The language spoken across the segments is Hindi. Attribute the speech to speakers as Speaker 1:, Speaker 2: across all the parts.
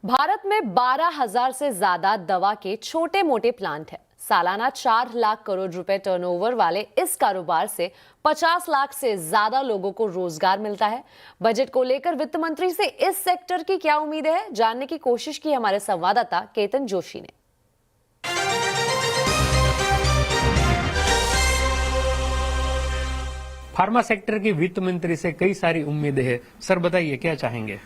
Speaker 1: भारत में 12,000 से ज्यादा दवा के छोटे मोटे प्लांट हैं। सालाना 4 लाख करोड़ रुपए टर्नओवर वाले इस कारोबार से 50 लाख से ज्यादा लोगों को रोजगार मिलता है। बजट को लेकर वित्त मंत्री से इस सेक्टर की क्या उम्मीद है, जानने की कोशिश की हमारे संवाददाता केतन जोशी ने।
Speaker 2: फार्मा सेक्टर की वित्त मंत्री से कई सारी उम्मीदें हैं। सर बताइए क्या चाहेंगे?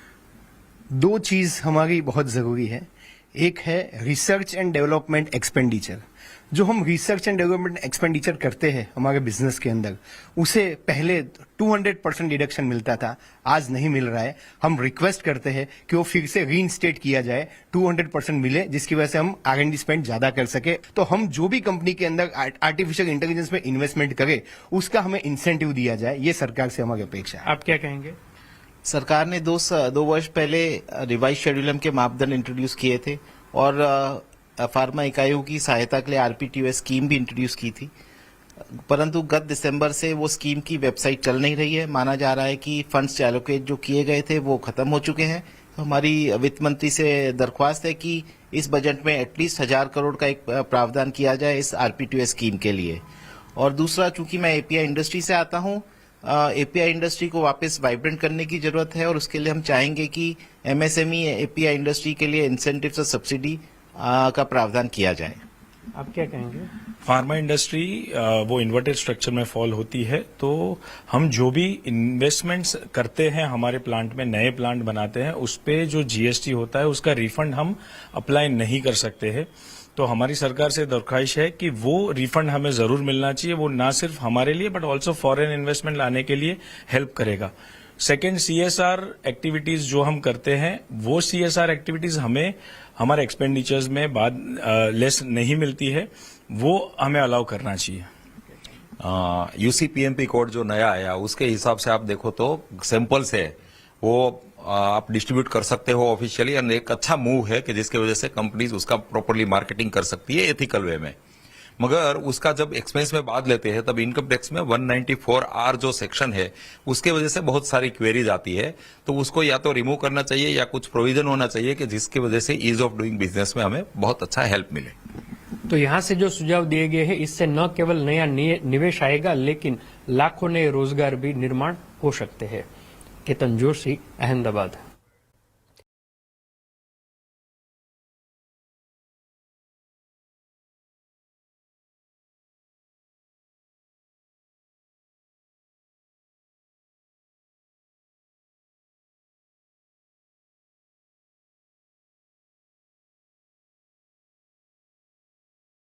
Speaker 3: दो चीज हमारी बहुत जरूरी है। एक है रिसर्च एंड डेवलपमेंट एक्सपेंडिचर। जो हम रिसर्च एंड डेवलपमेंट एक्सपेंडिचर करते हैं हमारे बिजनेस के अंदर, उसे पहले 200% डिडक्शन मिलता था, आज नहीं मिल रहा है। हम रिक्वेस्ट करते हैं कि वो फिर से रीइंस्टेट किया जाए, 200% मिले, जिसकी वजह से हम R&D स्पेंड ज्यादा कर सके। तो हम जो भी कंपनी के अंदर आर्टिफिशियल इंटेलिजेंस में इन्वेस्टमेंट करें, उसका हमें इंसेंटिव दिया जाए। ये सरकार से हमारी अपेक्षा है।
Speaker 2: आप क्या कहेंगे?
Speaker 4: सरकार ने दो वर्ष पहले रिवाइज शेड्यूलम के मापदंड इंट्रोड्यूस किए थे और फार्मा इकाइयों की सहायता के लिए आरपीटीओएस स्कीम भी इंट्रोड्यूस की थी, परंतु गत दिसंबर से वो स्कीम की वेबसाइट चल नहीं रही है। माना जा रहा है कि फंड्स एलोकेट जो किए गए थे वो खत्म हो चुके हैं। तो हमारी वित्त मंत्री से दरख्वास्त है कि इस बजट में एटलीस्ट 1000 करोड़ का एक प्रावधान किया जाए इस आरपीटीओएस स्कीम के लिए। और दूसरा, चूंकि मैं एपीआई इंडस्ट्री से आता हूं, एपीआई इंडस्ट्री को वापस वाइब्रेंट करने की जरूरत है और उसके लिए हम चाहेंगे कि एमएसएमई एपीआई इंडस्ट्री के लिए इंसेंटिव्स और सब्सिडी का प्रावधान किया जाए।
Speaker 2: आप क्या कहेंगे?
Speaker 5: फार्मा इंडस्ट्री वो इन्वर्टेड स्ट्रक्चर में फॉल होती है, तो हम जो भी इन्वेस्टमेंट्स करते हैं हमारे प्लांट में, नए प्लांट बनाते हैं, उस पे जो जीएसटी होता है उसका रिफंड हम अप्लाई नहीं कर सकते हैं। तो हमारी सरकार से दरख्वास्त है कि वो रिफंड हमें जरूर मिलना चाहिए। वो ना सिर्फ हमारे लिए बट ऑल्सो फॉरेन इन्वेस्टमेंट लाने के लिए हेल्प करेगा। सेकेंड, सीएसआर एक्टिविटीज जो हम करते हैं, वो सीएसआर एक्टिविटीज हमें हमारे एक्सपेंडिचर्स में बाद लेस नहीं मिलती है, वो हमें अलाउ करना चाहिए।
Speaker 6: यूसीपीएमपी कोड जो नया आया उसके हिसाब से आप देखो तो सैंपल्स है वो आप डिस्ट्रीब्यूट कर सकते हो ऑफिशियली, और एक अच्छा मूव है कि जिसकी वजह से कंपनीज उसका प्रॉपरली मार्केटिंग कर सकती है एथिकल वे में। मगर उसका जब एक्सपेंस में बात लेते हैं तब इनकम टैक्स में 194R जो सेक्शन है उसके वजह से बहुत सारी क्वेरीज आती है। तो उसको या तो रिमूव करना चाहिए या कुछ प्रोविजन होना चाहिए कि जिसकी वजह से ईज ऑफ डूइंग बिजनेस में हमें बहुत अच्छा हेल्प मिले।
Speaker 2: तो यहाँ से जो सुझाव दिए गए हैं, इससे न केवल नया निवेश आएगा लेकिन लाखों नए रोजगार भी निर्माण हो सकते हैं। केतन जोशी, अहमदाबाद।